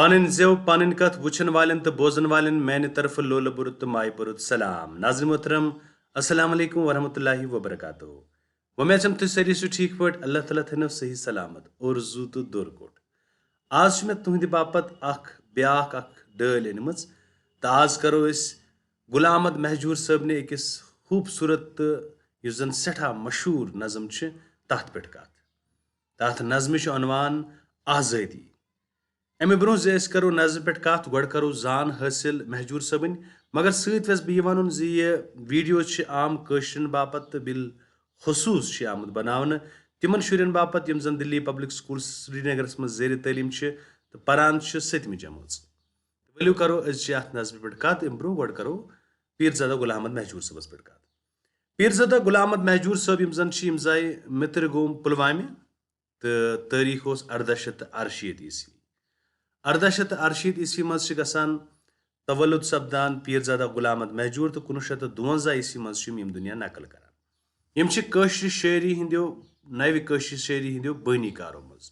पन जेव पन कथ वुचन वालन तो बोजन वालन मैंने तरफ लोल बुरुत तो माय बुरुत सलाम नाज़रीन मोहतरम अस्सलाम वालेकुम वरहमतुल्लाहि वबरकातुहू। वमें तुम सारी सह ठीक पे अल्लाह ताला थो सही सलामत और जू तो दुर कोट। आज मे तुहद बापत ब्याख डल अनम तो आज करो गुलाम अहमद महजूर साहब ने अकिस खूबसूरत तो जन सठा मशहूर नज़म तथ पे कथ। तथ नज़म अनवान आज़ादी। अमे ब्रो करो नज़म पे कथ गो करो जान हासिल महजूर सबन मगर सस बह वन यह वीडियो आम कशरन बापत तो बिल खसूस आमुत बनावन तिमन शुरन बापत यम जन दिल्ली पब्लिक स्कूल श्रीनगर मज जेर तलीम तो परान 7वीं जमात। वलू करो अत नज़म पे कथ अम ब्रो गो करो पीरजादा गुलाम अहमद महजूर सबस पे कथ। पीरजादा गुलाम अहमद महजूर सब यम जन जाए मित्र गोम पुलवामे तो तारीख 1848 ईस्वी। 1848 ईस्वी मज गसान तवल्लुद सपदान पीरजादा गुलाम अहमद महजूर तो 1952 ईस्वी मज दुनिया नकल करान। कशर शायरी हिंदो नव कशर शायरी हिंदो बानी कारो मज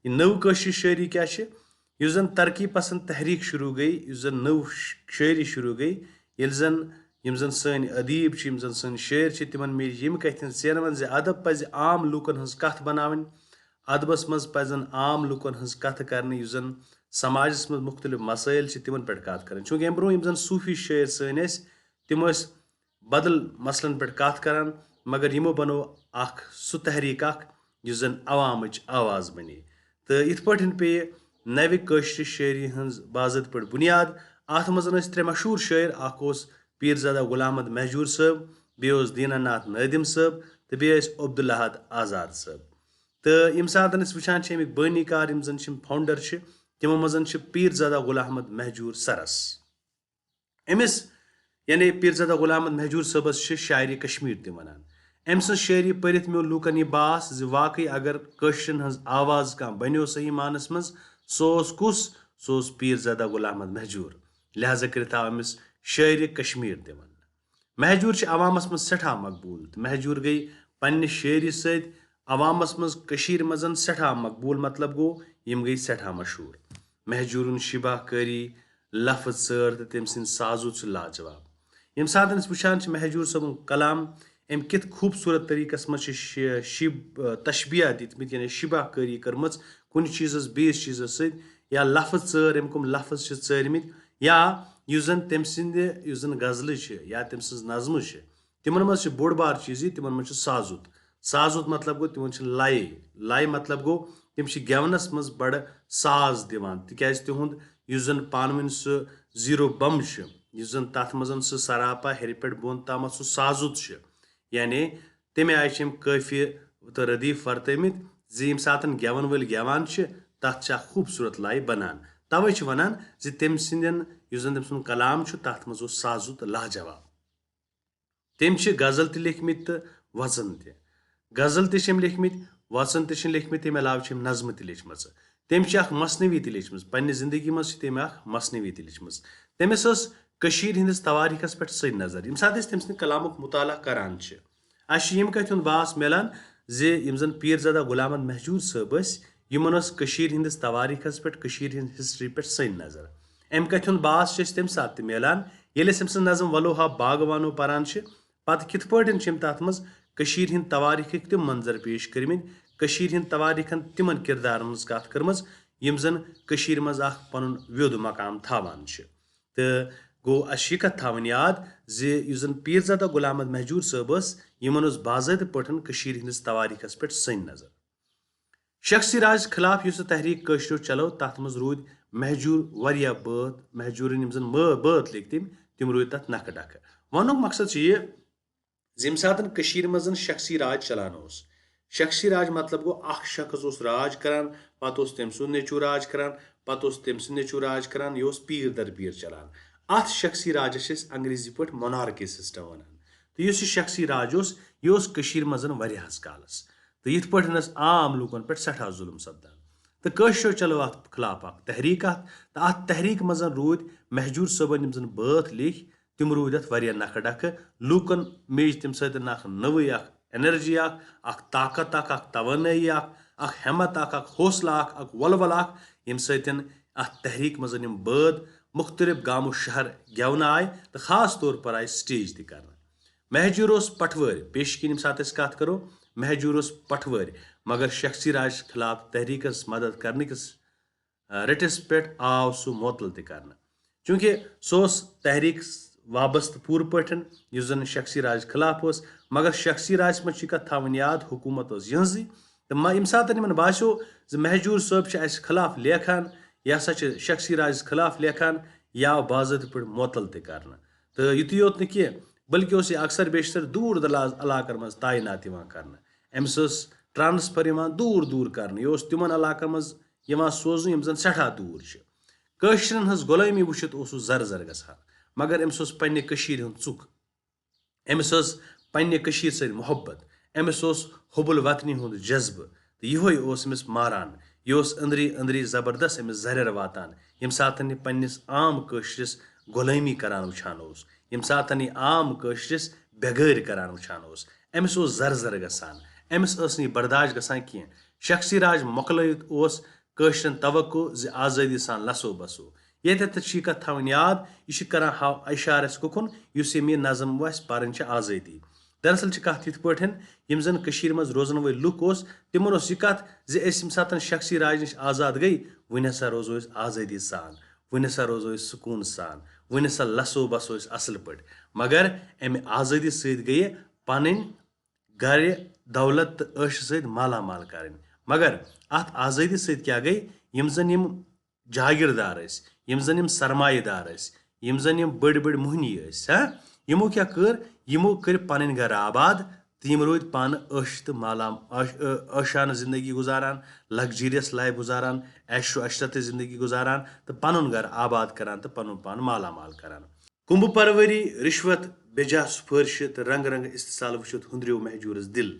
यह नव कशर शायरी क्या जन तरक्की पसंद तहरीक शुरू गई जन नव शायरी शुरू गई यम जन सन अदीब जन सन शायर तिमन मे यम कथ सेरवन अदब पज आम लूकन हज कथ बनावन अदबस मज पजन आम लूकन हज कथ कर जन समाजस मज मुख्तलिफ मसाइल तिमन पे कथ कर चूँकि अम ब्रो जन सूफी शायर सन तिम बदल मसलन पे कथ कर मगर यमो बनो सह तहरीक जन अवाम आवाज बने तो इत पे नव कशर शायरी हज बाज़त पे बुनियाद अत मज त्रे मशहूर शायर पीरजादा गुलाम अहमद महजूर साहब बे दीना नाथ नादिम साहब तो बे अब्दुल अहद आज़ाद साहब। तो यम सात वुचान अमिक बानी कार यम जन फाउंडर तिमो मज पीरजादा गुलाम अहमद महजूर सरस अमिस यानी पीरजादा गुलाम अहमद महजूर सबस शायरी कश्मीर ते वनान। अम सज शायरी पढ़ित मे लूकन यह बास वाकई अगर कशरन हज आवाज कह बनो सही मानस मज सह कुस सह पीरजादा गुलाम अहमद महजूर लिहाजा कर अमिस शायरी कश्मीर ते वन। महजूर अवामस मज सठा मकबूल तो महजूर गई पन्ने शायरी सत अवामस मज मजन सठा मकबूल मतलब गो यम गई सठा मशहूर। महजूर शिबा करी लफ्ज सर तो तम सद साजो लाजवाब। यम सात वुचान महजूर सब कलाम अम कित खूबसूरत तरीकस मज तशबिया दितमित यानी शिबा करी कर्म कुन चीज़स बेस चीज़ सत या लफ्ज सर अम कम लफ्ज चरमित या जन तम सद गजल या तम सज नज़म तिमन मज बोड़ बार चीज़ तिमन मज साजुत। साजुत मतलब गो तिमन लय लय मतलब गो तम गेवनस मज बड़ साज दिवान तिकाज तिहुंद जन पानवन सह जीरो बम जन तथ मज सह सरापा हेर पे बोन ताम सह साजुत यानी तमे आय काफी तो रदीफ वर्तमित यम सात गेवन वल गेवान तथ खूबसूरत लय बनान तवे वनान तम सदन तम सुन कलाम तथ मज साजुत लाजवाब। तम गजल त लिखमित तो वजन त गजल तम लिखमित वचन त लिखमित तम अलाव नज़म त लिखम तम मसनवी त लिखम पन्ने जिंदगी मज तम मसनवी त लिखम तमिस हिंदिस तवारीखस पे सही नजर यम सात तम सद कलामुक मुताला करान यम कथ बास मिलान यम जन पीरजादा गुलाम अहमद महजूर साहब यमन हिंदिस तवारीखस पे हिस्ट्री पे सही नजर अम कथ बास तम सात मिलान ये तम सद नज़म वलोहा बागवानो परान पत कित पे तथ मज हिंद तवारीख तम मंजर पेश कर्मित हिंद तवारीखन तिमन किरदार मज कथ कर्म यम जन मज पन व्योद मकाम थावान तो गो अस कथ थावन याद जन पीरजादा गुलाम अहमद महजूर साहब यमन बाज़ात पे हिंदिस तवारीखस पे सही नजर। शख्सी राज खिलाफ तहरीक कशरो चलो तथ मज रूद महजूर वरिया बात महजूर यम जन बात लिख तम रूद तथ नख डख वनुक मकसद यह यम सात मज शख्सी राज चलान शख्सी राज मतलब गो शख्स राज करान पत तम सुंद नेचू राज करान पत तम सुंद नेचू राज करान यह पीर दर पीर चलान अत शख्सी राजस अंग्रेजी पे मोनार्की सिस्टम वनान तो यह शख्सी राज यह मजन वरियाहस कालस तो यथ पे आम लूकन पे सठा जुल्म सपदान तो कशो चलो अत खिलाफ तहरीक तो अत तहरीक मजन रूद महजूर सबन यम जन बात लिख तम रूद अत नख डख लूकन मेज तम सत नवई एनर्जी ताकत तवानी हिम्मत हौसला वलवल यम सत अत तहरीक मज बद मुख्तलिफ गामो शहर गेवन आय तो खास तौर पर आय स्टेज तक कर महजूर पटवर पेश किन सात कत करो महजूर पटवर मगर शख्सी राज खिलाफ तहरीकस मदद करने किस रटिस पे आव सह मोतल तक चूंकि सह तहरीक वाबस्त पूर पठन जन शख्सी राज खिलाफ मगर शख्सी राज मज कत थवन याद हुकूमत यहजी तो यम सात बासो महजूर साहब अस खिलाफ लेखान यह हसा शख्सी राज खिलाफ लेखान या बाज़ाब्त पे मोतल तक तो युत योत न बल्कि यह अक्सर बेशतर दूर दराज इलाकन मज तैनात कर अमिस ट्रांसफर दूर दूर कर यह तिमन इलाकन मज सोजन यम जन सठा दूर कशरन हज गुलामी वुचित जर जर गसान मगर अमिस पन्ने कशीर हुंद चुक अमिस पन्ने कशीर सद मोहब्बत अमिस हुबुल वतनी हुंद जज्ब तो यह अमिस मारान यह अंदरी अंदरी जबरदस्त अमिस जरर वातान यम सात पन्निस आम कशरस गुलामी करान वुछान यम सात आम कशरस बेगैर करान वुछान अमिस जर जर गसान अमिस बर्दाश्त गसान कह शख्सी राज मोकलित कशरन तवक्को आज़ादी सान लसो बसो ये कत थवन याद यह करान हाव इशारस कुकुन युस ये नज़म वस पारन आज़ादी दरअसल कत इत पठन यम जन कशीर मज रोजन वल लुक तिमन यह कत यम सात शख्सी राज नश आज़ाद गई वन हसा रोजो आज़ादी सान वन हसा रोजो सुकून सान वन हसा लसो बसो असल पे मगर अमे आज़ादी सद गई पन गर दौलत तो ऐश सद माला माल कर मगर अत आज़ादी सद क्या गई यम जन यम जागीरदार यम जन यम सरमाएदार यम जन यम बड़ बड़ मोहनी यमो क्या कर यमो कर पन गर आबाद तो यम रोद पान ऐश तो माला ऐशान जिंदगी गुजारान लग्जरियस लाइफ गुजारान ऐशो अशरत जिंदगी गुजारान तो पन गर आबाद करान तो पन पान माला माल करान कुंभ परवरी रिश्वत बेजा सुफरश तो रंग रंग इस्तेसाल वुचित हुंद्रियो महजूरस दिल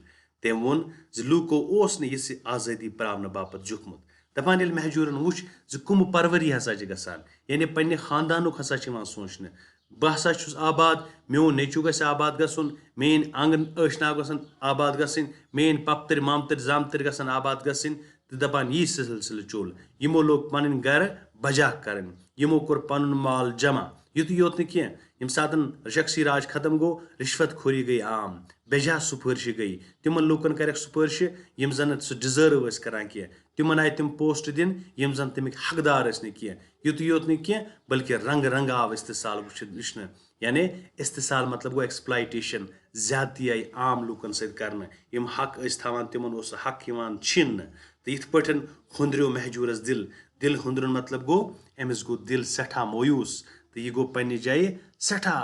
तम वोन लूको यह आज़ादी प्रावन बापत झुकमुत दपान ये महजूरन वुच कुंभ परवरी हसा गसान यानी पन्ने खानदानुक हसा सोचने बह हसा आबाद मोन नेचू गस आबाद गसन मेन आंगन ऐशना गसन आबाद गसन मेन पपतर मामतर जामतर गसन आबाद गसन तो दपान यह सिलसिल चोल यमो लोग पन गर बजा कर यमो कोर पन माल जमा युत योत न यम सात शख्सी राज खत्म गो रिश्वत खोरी गई आम बेजा सुफरश गई तिमन लूकन कर सुफरश यम जन सह डिजर्व करान कह तिमन आय तिम पोस्ट दिन यम जन तमिक हकदार न कह युत योत न बल्कि रंग रंग आव इस्तेसाल वुचन यानी इस्तेसाल मतलब गो एक्सप्लाइटेशन ज्यादती आई आम लूकन सत कर यम हक थवान तिमन हक छिन तो इत पे हुंद्रियो महजूरस दिल दिल हुंद्रन मतलब गो अमिस गो दिल सठा मोयूस तो यह गो पन्ने जाए सठा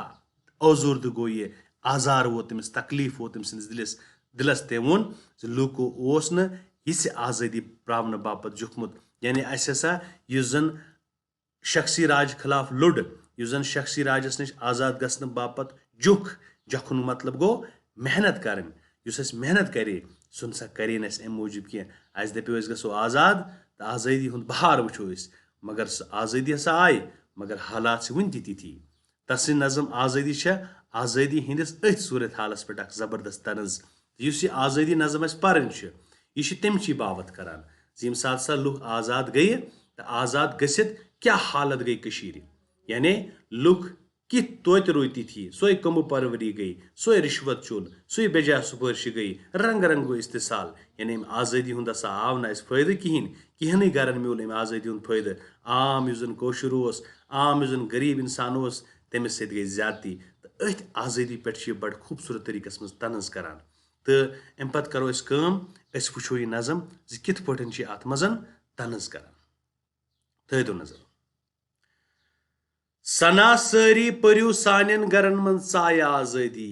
आजुर्द गो ये आजार वो तमिस तकलीफ वो तमिस दिलस दिलस तम वोन लूको यह आज़ादी प्रावन बापत झुकमुत यानी अस हसा यस जन शख्सी राज खिलाफ लुड़ यस जन शख्सी राजस नश आज़ाद गसन बापत झुकन मतलब गो मेहनत करन युस मेहनत करे सुन सा करे अम मूजूब कह अस दपो गो आज़ाद तो आज़ादी हुंद बहार वुचो मगर आज़ादी हसा आय मगर हालात वन तिथि तस नज़म आज़ादी हंदिस अथ सूरत हालस पे जबरदस्त तनज युस यह आज़ादी नज़म पारन यह तमची बाबत करान यम साथ सा लुक आज़ाद गई तो आज़ाद गसित क्या हालत गई कशीर यानी लुक कि तोत रोती थी सोई कुंभ परवरी गई सोई रिश्वत चुन सोई बेजा सुफरश गई रंग रंग गो इस्तेसाल यानी आज़ादी हुंद हसा आव ना फायदे कहीं गरन मिल अम आज़ादी हुंद फायदे आम युस कोशर आम युस गरीब इंसान तमिस सत गई ज्यादती तो अथ आज़ादी पे बड़ खूबसूरत तरीकस मज तनज करान तो अम पत करो वुचो यह नज़म कित पे अत मज तनज करान थो नजर सना सारी पर्यू सान गरन मन चाय आज़ादी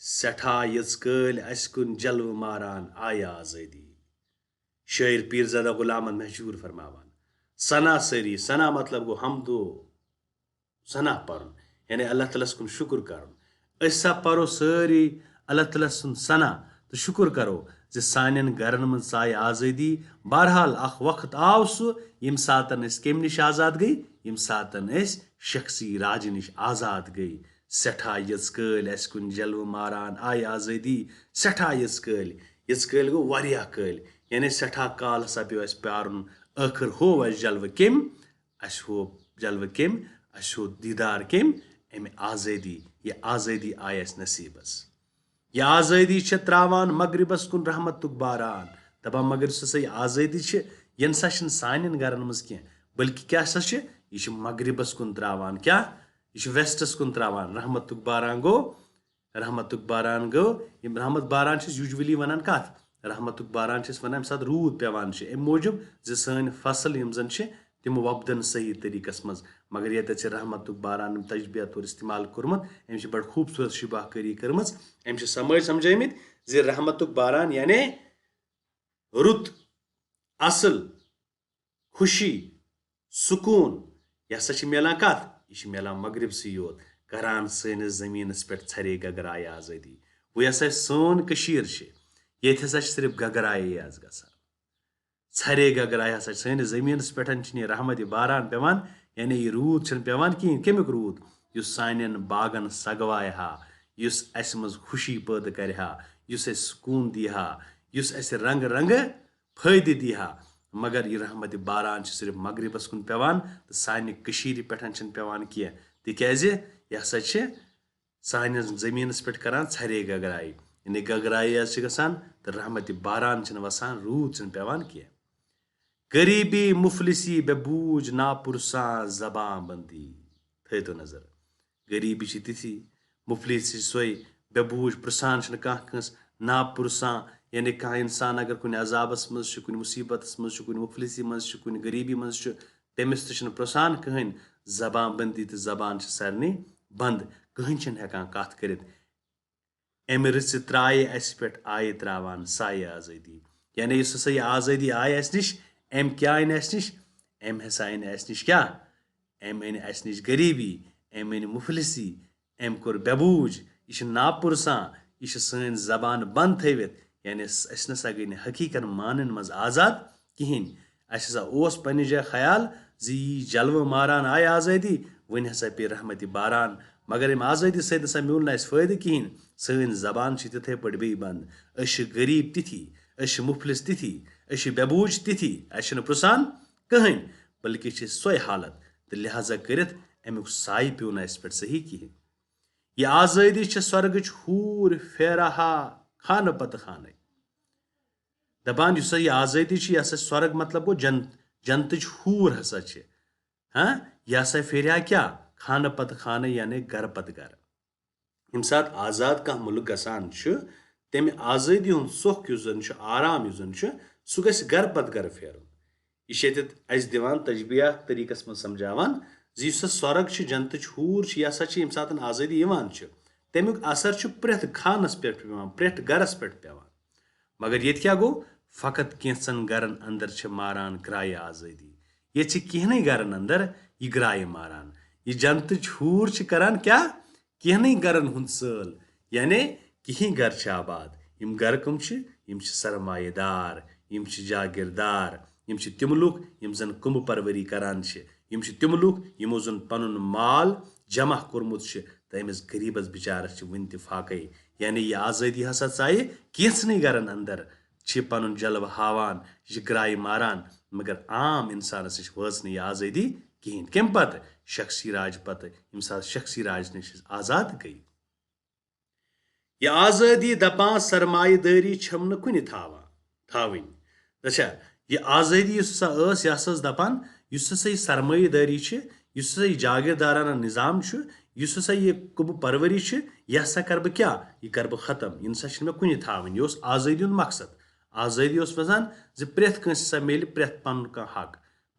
सठा यज कल अस कुन जलव मारान आय आज़ादी शायर पीरज़ादा गुलामन महजूर फरमावान सना सारी सना मतलब गो हमदो सना पर यानी अल्लाह तआला कुन शुक्र कर सा परो सारी अल्लाह तआला सुन सना तो शुक्र करो जे सान गरन मन चाय आज़ादी बहरहाल अख वक्त आव सह यम सात कम नश आज़ाद गई यम सात शख्सी राज नश आज़ाद गई सठा यज कल अस कुन जलव मारान आय आज़ादी सठा यज कल गो वारिया कल यानी सठा काल हसा पे प्यारुन आखिर हो अस जलव कम अस हो जलव कम अस हो दीदार कम अमि आज़ादी यह आज़ादी आय अस नसीबस यह आज़ादी त्रावान मगरिबस कुन रहमतुक बारान दपान मगर सो यह आज़ादी यह नसा सान गरन मज कह बल्कि क्या सा यह मगरिबस कुन त्रावान क्या यह वेस्टस कुन त्रावान रहमतुक बारान गो यम रहमत बारान यूजुअली वनान कत रहमतुक बारान वन सात रूद पेवान अम मूजूब सान फसल यम जन तिम वपदन सही तरीकस मज मगर ये रहमतुक बारान तजबिया तौर इस्तेमाल कोरमत अम बड़ खूबसूरत शिबाहकारी कर्म अम समझमित जे रहमतुक बारान यानी रुत असल खुशी सुकून यह हसा मिलान कत यह मिलान मगरिब से योत करान सैनिस जमीनस पे छरे गगराय आज़ादी वो यह सोन ये हसा सिर्फ गगराय आज गसान छरे गगराय हसा सैनिस जमीनस पे रहमत बारान पेवान यानी यह रूद पेवान कहें कमुक रूद युस सान बागन सगवाय हा युस अस मज खुशी पैदा कर युस अस सुकून दी युस अस रंग रंग फायदे दी मगर यह रहमत बारान सिर्फ मगरिबस कुन पेवान तो सान पे पेवान कह तिकाज यह हसा सान जमीनस पे करान छरे गगराय यानी गगराय गसान तो रहमत बारान वसान रूद पेवान कह गरीबी मुफलिसी बेबूज नापुरसा जबान बंदी थो तो नजर गरीबी तिथि मुफलिसी सोई बेबूज पुरसान कस नापुरसा यानी कह इंसान अगर कुन अजाबस मज कुन मुसीबत मज कुन मुफलिसी मज कुन गरीबी मज तमिस तो पुरसान कहें जबान बंदी तो जबान सारे बंद कहें हेकान कत कर अमि रिच त्राय अस पे आय त्रावान साय आज़ादी यानी इस हसा यह आज़ादी आय अस निश अम क्या अन अस निश अम हसा अन अस निश क्या अम अन अस निश गरीबी अम अन मुफलिसी अम कोर बेबूज यह नापुरसा यह सन जबान बंद थवित यानी अस नसा गई हकीकत मानन मज आज़ाद कहें अस हसा ओस पन्ने जाय ख्याल जी जलव मारान आय आज़ादी वन हसा पे रहमत बारान मगर अम आज़ादी सत मिल ना फायदे कहें सन जबान तिथे पे बे बंद अश गरीब तिथि अश मुफलिस तिथि अश बेबूज तिथि अस पुरसान कहें बल्कि सोई हालत तो लिहाजा कर अमुक साय पे ना पे सही कहें यह आज़ादी स्वर्ग हूर फेरहा खान पत खान दपान यह आज़ादी यह स्वर्ग मतलब गो जन्त हूर हसा हाँ यह हसा फेरहा क्या खान पत खान यानी गर पत गर यम सात आज़ाद कह मुल्क गसान तमि आज़ादी हुंद सुख आराम सह गस गर पत गर फेर यह दिवान तजबिया तरीकस मज समझावान जी स्वर्ग जन्त हूर यह हसा यम सात आज़ादी तमुक असर प्रेथ खानस पे प्रेथ गरस पे पेवान मगर ये क्या गो फकत कैंसन गरन अंदर मारान ग्राय आज़ादी ये कहन गरन अंदर यह ग्राय मारान यह जन्त हूर करान क्या कहन गरन हुंद सल यानी कहीं गर आबाद यम गर कम यम सरमायेदार यम जागीरदार यम तिम लुक यम जन कुंभ परवरी करान यम तिम लुक यमो जन पनुन माल जमा कोरमुत तो अमिस गरीबस बिचारस वन फाकै यानी यह आज़ादी हसा आय कैंसन गरन अंदर पनुन जलव हावान यह ग्राय मारान मगर आम इंसानस वज यह आज़ादी कहें कम पत शख्सी राज पत यम सात शख्सी राज नश आज़ाद गई यह आज़ादी दपान सरमायेदारी छम कुन थावन अच्छा यह आज़ादी यह दपान यह सरमायेदारी यह जागीरदाराना निज़ाम यह यह कुंभ परवरी यह हसा कर बह क्या यह कर बह खत्म यह नसा मे कुन थावन यह आज़ादी हुंद मकसद आज़ादी वजान जे प्रेथ कंस मिल प्रेथ पन कह हक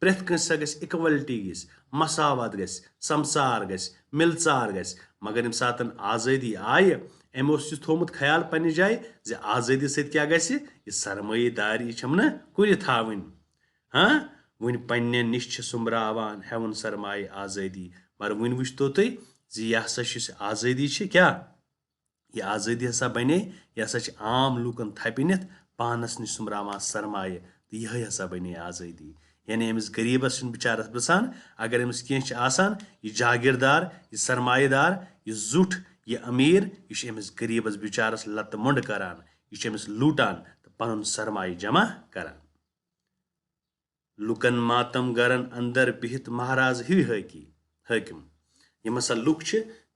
प्रेथ कंस गस इक्वलिटी गस मसावत गस समसार गस मिलचार गस मगर यम सात आज़ादी आय अमो थोमुत ख्याल पन्ने जाय जे आज़ादी सत क्या गस यह सरमायेदारी छम न कुन थावन हाँ वन पन्ने निश सुमरावान हेवन सरमाये आज़ादी मगर वन वुचतो तुम जी यह हसा आज़ादी क्या यह आज़ादी हसा बने यह हसा आम लूकन थपिनित पानस निश सुमरावान सरमाये तो यह हसा बने आज़ादी यानी अमिस गरीबस बिचारस बसान अगर अमिस कह यह जागीरदार यह सरमायेदार यह जुठ यह अमीर यह अमिस गरीबस बिचारस लत मुंड करान यह अमिस लूटान तो पन सरमाये जमा करान लुकन मातम गरन अंदर बिहित महाराज ही हाकिम यम हसा लुक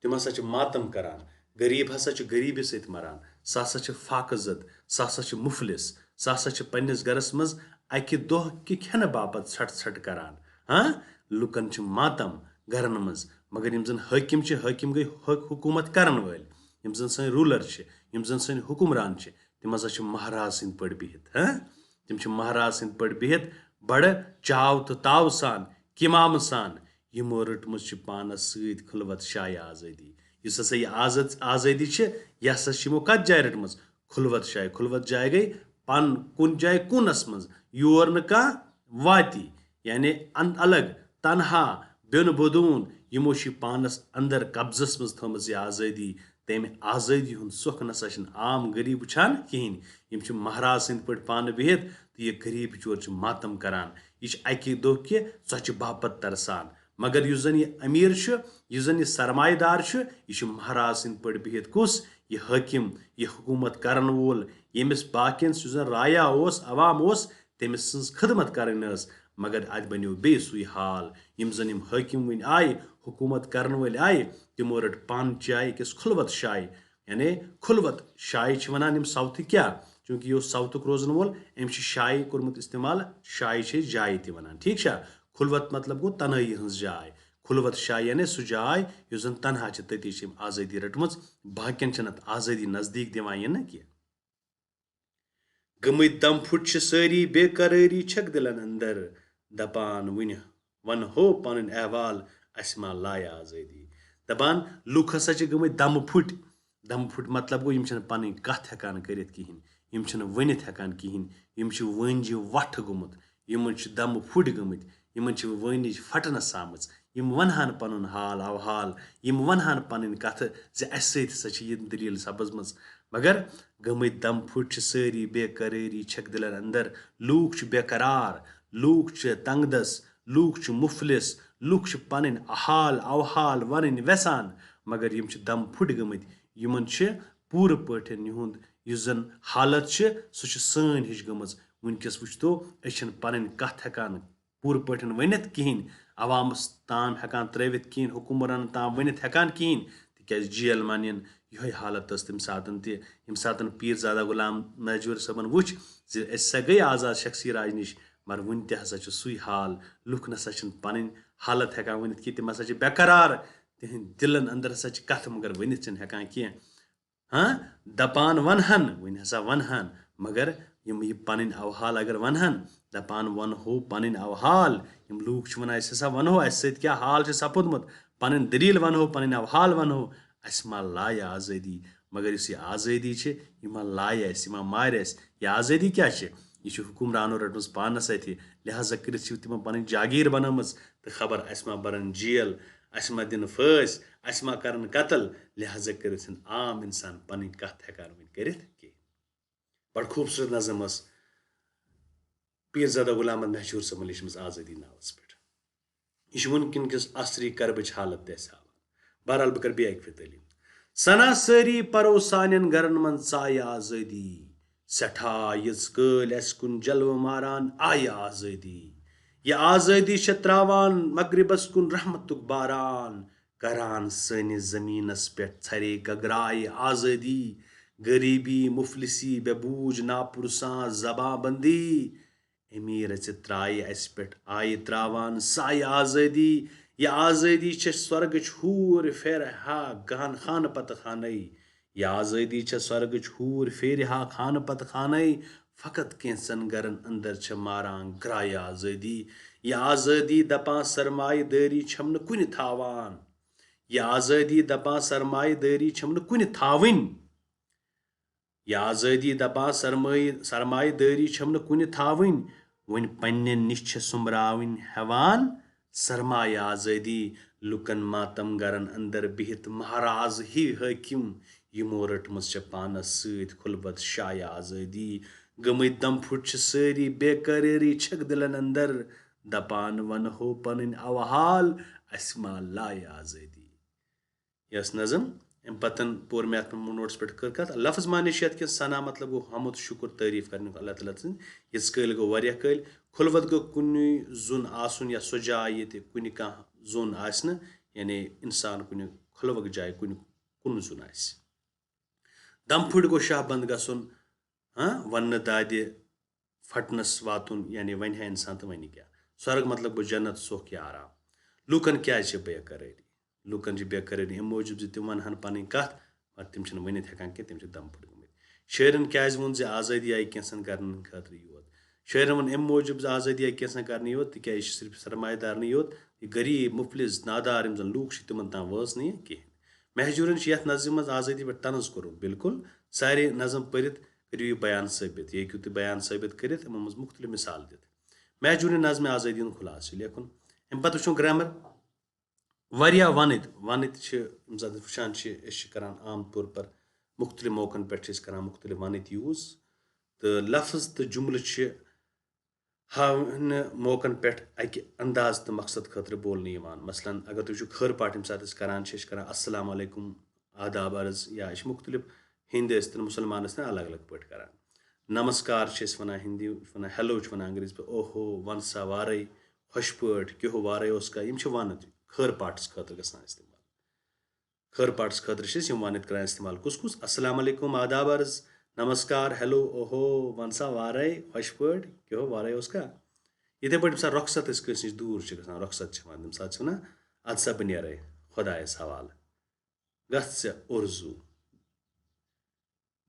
तिम हसा मातम करान गरीब हसा गरीबी सत मरान सह हसा फाकजत सह हसा मुफलिस सह हसा पन्निस गरस मज अकि दोह कि खेन बापत छट छट करान हाँ लुकन मातम गरन मज मगर यम जन हाकिम गई हुकूमत करन वाल यम जन सन रूलर यम जन सन हुकुमरान तिम हसा महाराज सद पे बिहित हाँ तिम महाराज सद पे बिहित बड़ चाव तो ताव सान किमाम सान यमो रटमुज पानस सत खुलवत शाह आज़ादी इस हसा यह आज़ादी यह हसा यमो कत जाय रटमज खुलवत जाय गई पन कुन जाय कुनस मज योर न कह वाती यानी अलग तनहा बिन बदून यमो पानस अंदर कब्जस मज थमज यह आज़ादी तमें आज़ादी हुन सुख नसा आम गरीब वुचान कहें यम महाराज सद पे पान बिहित तो यह गरीब चोर मातम करान यह अकि दो कि सो बापत तरसान मगर युस जन यह अमीर युस जन यह सरमायेदार यह महाराज सद पे बिहित कुस यह हाकिम यह हुकूमत करन वोल यमिस बाकियन युस जन राया अवाम तमिस सज खिदमत करन मगर अत बनो बे सुई हाल यम जन यम हाकिम वन आय हुकूमत करन वल आय तिमो रट पान चाय किस खुलवत शाय यानी खुलवत शाय वनान यम साउथ क्या चूंकि यह साउथ रोजन वोल अम शाय कोर्मुत इस्तेमाल शाय जाय ति वनान ठीक खुलवत मतलब गो तनहाई हज जाय खुलवत शाय यानी सह जाय युस जन तनहा तति आज़ादी रटमज बाकियन छनत आज़ादी नजदीक दिवान यन कह गमत दम फुट सारी बेकरारी छक दिलन अंदर दपान वन हो पन अहवाल असमा लाय आज़ादी दपान लुक हसा गमत दम फुट मतलब गो यम पन कथ हेकान करित कहें यम वनित हेकान कहें यम वंज वठ गुमुत यम दम फुट गमत यम वनिज फटनस आमच यम वनहान पन हाल अवहाल यम वनहान पन कथ सह दलील सपजमज मगर गमत दम फुट सारी बेकरारी छक दिलन अंदर लूक बेकरार लूक तंगदस लूक मुफलिस लूक पन हाल अवहाल वन वेसान मगर यम दम फुट गमत यमन पूर पठन युंद युस जन हालत सह सन हिश गमज वनकस वुचतो पन कथ हेकान पूर पठन वनित कहें अवामस ताम हेकान त्रवित कहें हुकुमरान ताम वनित हेकान कहें तिक जेल मन यह हालत तम सातन तम सातन पीरजादा गुलाम महजूर सबन वुच सा गई आज़ाद शख्सी राज नश मगर वन तसा सुई हाल लुक नसा पन हालत हेकान वनित कि तम हसा बेकरार तिहद दिलन अंदर हसा कथ मगर वनित हेकान कह हाँ दपान वनहन वन हसा वनहन मगर यम यह पन अवहाल अगर वनहन दपान वन हो पन अवहाल यम लूक वन हसा वनो अस क्या हाल सपुदमुत पन दलील वन हो पन अवहाल वन हो अस मा लाय आज़ादी मगर इस आज़ादी यह मा लाय यह मार यह आज़ादी क्या यह हुकुमरानो रटमज पानस अथि लिहाजा कर तिम पन जागीर बनम तो खबर अस मा बरन जेल अस मा दिन फस अस मा करन कत्ल लिहाजा कर आम इंसान पन कथ हेकान वन कर बड़ खूबसूरत नज़म पीरजादा गुलाम महजूर सबन लिखम आज़ादी नावस पे यह वनकिन किस असरी करबच हालत तहसाब बहरहाल बह कर बे एक तलीम सना सारी परो सान गरन मन चाय आज़ादी सठा यज कल अस कुन जलव मारान आय आज़ादी यह आज़ादी त्रावान मगरिबस कुन रहमतुक बारान करान सनिस जमीनस पे छरे गगराय आज़ादी गरीबी मुफलिसी बेबूज नापुरसा जबाबंदी अमीर त्राय अस पे आय त्रावान साय आज़ादी यह आज़ादी स्वर्ग हूर फेर हा गहन खान पत खानई यह आज़ादी स्वर्ग हूर फेर हा खान पत खानई फकत कैंसन गरन अंदर मारान ग्राय आज़ादी यह आज़ादी दपा सरमायेदारी छम न कुन थावान यह आज़ादी दपा सरमायेदारी छम न कुन थावन यह आज़ादी दपा सरमायेदारी छम न कुन थावन वन पन्नन निश सुमरावन हेवान सरमाय आज़ादी लुकन मातम गरन अंदर बिहित महाराज ही हाकिम यमो रटमज पानस सत खुलबत शाय आज़ादी गमत दम फुट सारी बेकरारी छक दिलन अंदर दपान वन हो पन अवहाल असमा लाय आज़ादी यस नज़म अम पतन पोर मे अत नोट्स पे कर कत लफ्ज माने कि सना मतलब गो हमद शुक्र तारीफ करने अल्लाह ताला सं ये कल गो वारिया कल खुलवत गो कुन जुन आसन या सो जाय ये कुन कह जुन आसन यानी इंसान कुन खुलवक जाय कुन जुन आस दम फुट गो शाह बंद गसन वन दाद फटनस वातुन यानी वन है इंसान तो वन क्या स्वर्ग मतलब गो जन्नत सोख या आराम लूकन क्या बेकरारी लूकन बेकरारी अम मूजूब तम वन पन कत मगर तम वन हेकान कह तम दम फुट गम शायरन क्या वोन आज़ादी आई कैंसन कर खतर योत शायरन वन अम मूजूब आज़ादी आई कैंसन कर योत क्या सिर्फ सरमादार योत गरीब मुफलिस नादार जन लूक तिमन तान वाज नहीं कहें महजूरन यथ नज़म मज आज़ादी पे तनज कोर बिल्कुल सारे नज़म पढ़ित करो यह बयान साबित ये तुम बयान साबित कर मुख्तलिफ मिसाल दित महजूरन नज़म आज़ादी हूँ खुलास लेखन अम पे वो ग्रामर वारिया वनित वचान करान आम तौर पर मुख्तलिफ मौकन पे करान मुख्तलिफ वनित यूज़ तो लफ्ज़ तो जुमल हावन मौकन पे अकि अंदाज तो मकसद खतर बोलने मसलन अगर तुम खर पाट करान अस्सलाम वालेकुम आदाब अर्ज या मुख्तलिफ हिंद मुसलमान अलग अलग पे करान नमस्कार one Hindi one hello one अंग्रेज पे ओहो वन सा वारे खुश पे क्यों वारे वन खर पाटस खतर गसान इस्तेमाल खर पाटस खतर वनित करान इस्तेमाल कुस कुस अस्सलाम वालेकुम आदाब अर्ज नमस्कार हेलो ओहो वन सा वारे खुश पे क्यों वारे इथे पे रुखसत कस नश दूर रुखसत तम सात वन अद सा बह नीर खुदायस हवाल गह उर्जू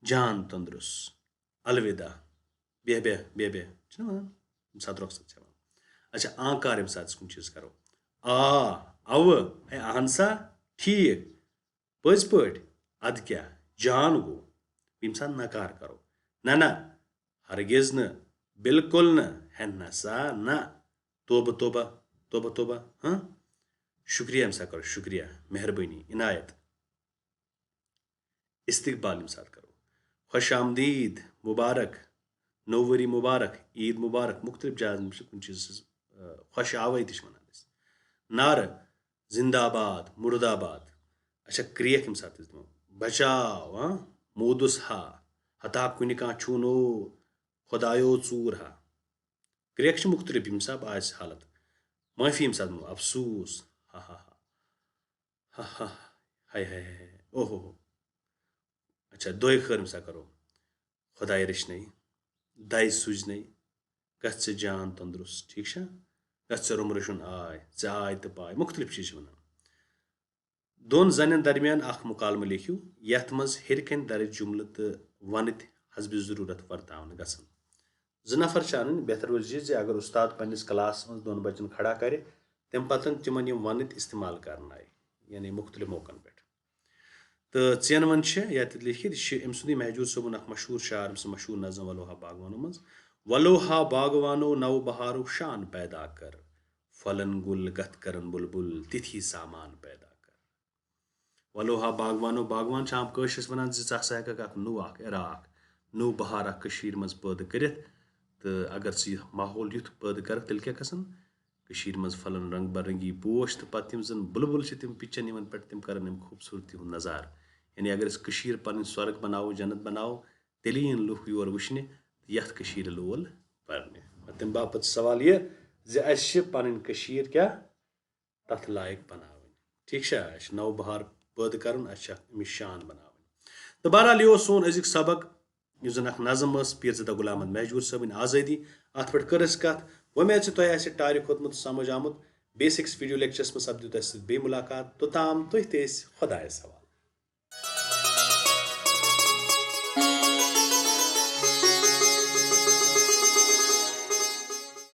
जान तंदरुस अलविदा बेह बेह बेह बेह वन सात रुखसत अच्छा आकार यम सात कुन चीज करो अव अहन सा ठीक पज पे अद क्या जान गो यम सात नकार करो ना हरगिज न बिल्कुल न है नसा ना तोबा तोबा तोबा तोबा हाँ शुक्रिया यम करो शुक्रिया मेहरबानी इनायत इस्तकबाल यम करो खुश आमदीद मुबारक नौवरी मुबारक ईद मुबारक मुख्तलिफ जायन कुन चीज खुश आवई तश वन नार जिंदाबाद मुर्दाबाद अच्छा क्रियक यम सात बचाव हाँ मोदुस हा हता कुन कह छूनो खुदायो चूर हा क्रियक मुख्तलिफ यम साब आस हालत माफी यम सात अफसूस हा हा हा हा हाय हाय हाय ओहो अच्छा दोय खर यम करो खुदाय रिश्न दाय सुजन गह जान तंदरुस्त ठीक गह रुम रशुन आय तो पाय मुख्तलिफ चीज वन दोन जन दरमियान अख मुकालम लिखियो यथ मज हिरकन दर्ज जुमल तो वनित हसब जरूरत वर्तावन गसन ज नफर अन बेहतर रोज जे अगर उस्ताद पन्निस क्लास मज दोन बच्चन खड़ा करे तम पतन तिमन यम वनित इस्तेमाल करना यानी मुख्तलिफ मौकन पे तो चेन वन या लिखित अम सुंद महजूर सोबन अख मशहूर शार मशहूर नज़म वलोहा बागवानो मज वलोहा बागवानो नव बहारो शान पैदा कर फलन गुल गत करन बुलबुल तिथि सामान पैदा कर वलोहा बागवानो बागवान आम कशस वन अख नु इराक नु बहार मज पैदा कर तो अगर माहौल युथ पैदा कर तेल क्या गसन मज फलन रंग बरंगी पोश तो पत जन बुलबुल तम पिचन पे तम कर खूबसूरती हूँ नज़ार यानी अगर पन स्वर्ग बनाओ जन्नत बनाओ तेल इन लूख योर वुचने यथ लोल पर तम बापत सवाल यह पन क्या तथ लायक बना ठीक नव बहार पैदा कर शान बना तो बहरहाल यह सोन अजुक सबक इस जन नज़म पीरज़दा गुलाम अहमद महजूर सबन आज़ादी अत पे कर कत वमेद से तुह टारिक वोतमुत समझ आमुत बेसिक्स वीडियो लेक्चर्स में सपदो तुह बे मुलाकात तोताम तुह खुदायस हवाल।